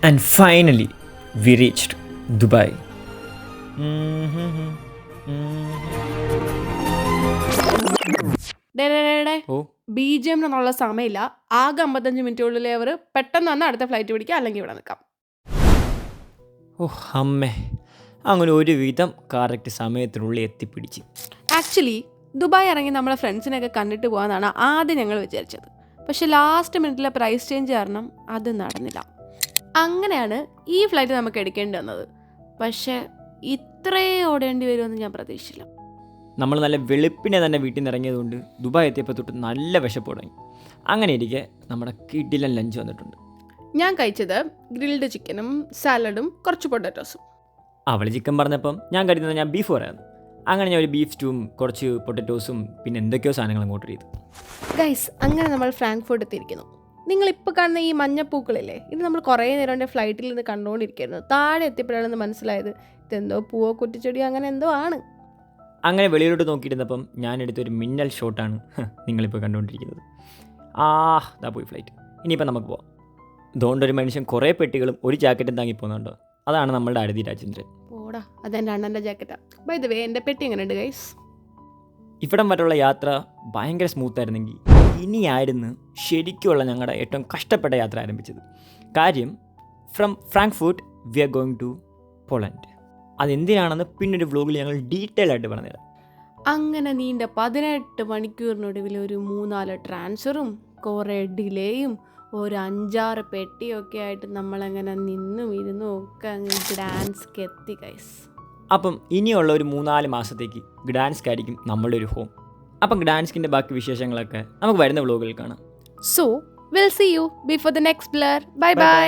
And finally, we reached Dubai. Oh BGM എന്നുള്ള സമയമില്ല. ആകെ 55 മിനിറ്റുള്ളിൽ അവർ പെട്ടെന്ന് വന്ന് അടുത്ത ഫ്ലൈറ്റ് പിടിക്കുക, അല്ലെങ്കിൽ ഇവിടെ നിൽക്കാം. ഓ അമ്മേ, അങ്ങനെ ഒരു വിധം കറക്റ്റ് സമയത്തിനുള്ളിൽ എത്തിപ്പിടിച്ച്. ആക്ച്വലി ദുബായ് ഇറങ്ങി നമ്മളെ ഫ്രണ്ട്സിനെയൊക്കെ കണ്ടിട്ട് പോകാമെന്നാണ് ആദ്യം ഞങ്ങൾ വിചാരിച്ചത്. പക്ഷെ ലാസ്റ്റ് മിനിറ്റിലെ പ്രൈസ് ചേഞ്ച് കാരണം അത് നടന്നില്ല. അങ്ങനെയാണ് ഈ ഫ്ലൈറ്റ് നമുക്ക് എടുക്കേണ്ടി വന്നത്. പക്ഷേ ഇത്രയും ഓടേണ്ടി വരുമെന്ന് ഞാൻ പ്രതീക്ഷിച്ചില്ല. നമ്മൾ നല്ല വെളുപ്പിനെ തന്നെ വീട്ടിൽ നിന്ന് ഇറങ്ങിയതുകൊണ്ട് ദുബായ് എത്തിയപ്പോൾ തൊട്ട് നല്ല വിശപ്പ് തുടങ്ങി. അങ്ങനെ ഇരിക്കെ നമ്മുടെ കിടിലൻ ലഞ്ച് വന്നിട്ടുണ്ട്. ഞാൻ കഴിച്ചത് ഗ്രിൽഡ് ചിക്കനും സാലഡും കുറച്ച് പൊട്ടറ്റോസും. അവൾ ചിക്കൻ പറഞ്ഞപ്പം ഞാൻ കരുതുന്നത് ഞാൻ ബീഫ് പറയായിരുന്നു. അങ്ങനെ ഞാൻ ഒരു ബീഫ് സ്റ്റൂവും കുറച്ച് പൊട്ടറ്റോസും പിന്നെ എന്തൊക്കെയോ സാധനങ്ങൾ അങ്ങോട്ട് ചെയ്തു. ഗൈസ്, അങ്ങനെ നമ്മൾ ഫ്രാങ്ക്ഫർട്ട് എത്തിയിരിക്കുന്നു. നിങ്ങളിപ്പോൾ കാണുന്ന ഈ മഞ്ഞപ്പൂക്കളില്ലേ, ഇത് നമ്മൾ കുറേ നേരം എൻ്റെ ഫ്ലൈറ്റിൽ നിന്ന് കണ്ടുകൊണ്ടിരിക്കുകയായിരുന്നു. താഴെ എത്തിയപ്പോഴാണെന്ന് മനസ്സിലായത് ഇതെന്തോ പൂവോ കുറ്റിച്ചെടിയോ അങ്ങനെ എന്തോ ആണ്. അങ്ങനെ വെളിയിലോട്ട് നോക്കിയിരുന്നപ്പം ഞാനെടുത്തൊരു മിന്നൽ ഷോട്ടാണ് നിങ്ങളിപ്പോൾ കണ്ടുകൊണ്ടിരിക്കുന്നത്. ഇതാ പോയി ഫ്ലൈറ്റ്. ഇനിയിപ്പോൾ നമുക്ക് പോവാം. അതുകൊണ്ടൊരു മനുഷ്യൻ കുറേ പെട്ടികളും ഒരു ജാക്കറ്റും താങ്ങി പോകുന്നുണ്ടോ. അതാണ് നമ്മളുടെ അരുതി രാജേന്ദ്രൻ. ഓടാ, അതെൻ്റെ അണ്ണൻ്റെ ജാക്കറ്റാണ്. ബൈ ദ വേ, എൻ്റെ പെട്ടി എങ്ങനെയുണ്ട് ഗൈസ്? ഇവിടം വരെയുള്ള യാത്ര ഭയങ്കര സ്മൂത്തായിരുന്നെങ്കിൽ ഇനിയായിരുന്നു ശരിക്കുമുള്ള ഞങ്ങളുടെ ഏറ്റവും കഷ്ടപ്പെട്ട യാത്ര ആരംഭിച്ചത്. കാര്യം from Frankfurt we are going to Poland. അതെന്തിനാണെന്ന് പിന്നൊരു വ്ലോഗിൽ ഞങ്ങൾ ഡീറ്റെയിൽ ആയിട്ട് പറഞ്ഞുതരാം. അങ്ങനെ നീണ്ട 18 മണിക്കൂറിനൊടുവിൽ ഒരു 3-4 ട്രാൻസ്ഫറും കുറേ ഡിലേയും ഒരു 5-6 പെട്ടിയൊക്കെ ആയിട്ട് നമ്മളങ്ങനെ നിന്നും ഇരുന്നും ഒക്കെ അങ്ങ് ഗ്ഡാൻസ്ക് എത്തി ഗൈസ്. അപ്പം ഇനിയുള്ള ഒരു 3-4 മാസത്തേക്ക് ഗ്ഡാൻസ്ക് ആയിരിക്കും നമ്മളുടെ ഒരു ഹോം. അപ്പം ഗ്ഡാൻസ്കിൻ്റെ ബാക്കി വിശേഷങ്ങളൊക്കെ നമുക്ക് വരുന്ന വ്ലോഗിൽ കാണാം. So will see you before the next blur. Bye by.